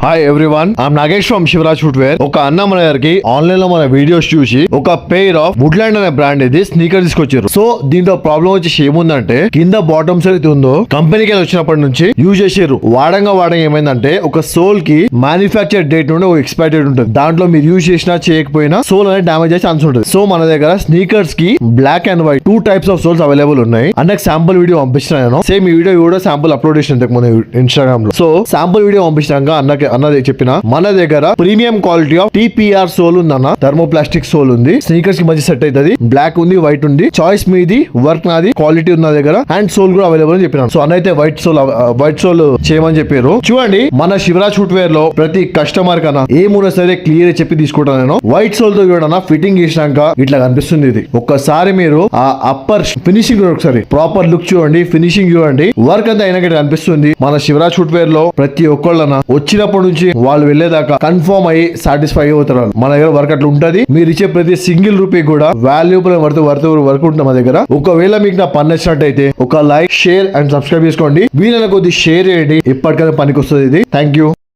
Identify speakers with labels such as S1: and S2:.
S1: Hi everyone, I'm Nagesh from Shivraj footwear. ఒక అన్న మన దగ్గరికి ఆన్లైన్ లో మన వీడియోస్ చూసి ఒక పెయిర్ ఆఫ్ వుడ్లాండ్ అనే బ్రాండ్ ఇది స్నీకర్ తీసుకొచ్చారు. సో దీంట్లో ప్రాబ్లం వచ్చేసి ఏముందంటే కింద బాటమ్స్ అయితే ఉందో కంపెనీకి వచ్చినప్పటి నుంచి యూజ్ చేసారు. వాడంగా ఏమైందంటే ఒక సోల్ కి మ్యానుఫ్యాక్చర్ డేట్ నుండి ఒక ఎక్స్పైర్ డేట్ ఉంటుంది. దాంట్లో మీరు యూజ్ చేసినా చేయకపోయినా సోల్ అనేది డామేజ్ అయ్యే ఛాన్స్ ఉంటుంది. సో మన దగ్గర స్నీకర్స్ కి black and white 2 types of soles available ఉన్నాయి. అన్నకు శాంపుల్ వీడియో పంపించిన నేను. సేమ్ ఈ వీడియో కూడా శాంపుల్ అప్లోడ్ చేసిన ఇంతకు ముందు ఇన్స్టాగ్రామ్ లో. సో శాంపుల్ వీడియో పంపించాక అన్నది చెప్పిన మన దగ్గర premium quality of TPR sole ఉందన్న, థర్మోప్లాస్టిక్ సోల్ ఉంది. స్నీకర్స్ కి మంచి సెట్ అవుతుంది. బ్లాక్ ఉంది, వైట్ ఉంది. చాయిస్ మీది, వర్క్ నాది, క్వాలిటీ ఉంది నా దగ్గర, అండ్ సోల్ కూడా అవైలబుల్ అని చెప్పినాను. సో అన్న అయితే వైట్ సోల్ చేయమని చెప్పారు. చూడండి, మన శివరాజ్ ఫుట్వేర్ లో ప్రతి కస్టమర్ కన్నా ఏమున్నా సరే క్లియర్ చెప్పి తీసుకుంటాను నేను. వైట్ సోల్ తో కూడా ఫిట్టింగ్ చేసినాక ఇట్లా కనిపిస్తుంది. ఇది ఒక్కసారి మీరు ఆ అప్పర్ ఫినిషింగ్ ఒకసారి ప్రాపర్ లుక్ చూడండి, ఫినిషింగ్ చూడండి, వర్క్ అంతా అయినా కనిపిస్తుంది. మన శివరాజ్ ఫుట్వేర్ లో ప్రతి ఒక్కళ్ళన వచ్చినప్పటి నుంచి వాళ్ళు వెళ్లేదాకా కన్ఫర్మ్ అయ్యి సాటిస్ఫై అవుతారు. మన దగ్గర వర్క్ అట్లా ఉంటది. మీరు ఇచ్చే ప్రతి సింగిల్ రూపీ కూడా వాల్యూబుల్ వర్క్ ఉంటుంది మన దగ్గర. ఒకవేళ మీకు నా పని నచ్చినట్టయితే ఒక లైక్, షేర్ అండ్ సబ్స్క్రైబ్ చేసుకోండి. వీళ్ళ కొద్ది షేర్ చేయండి. ఇప్పటికైనా పనికి వస్తుంది ఇది. Thank you.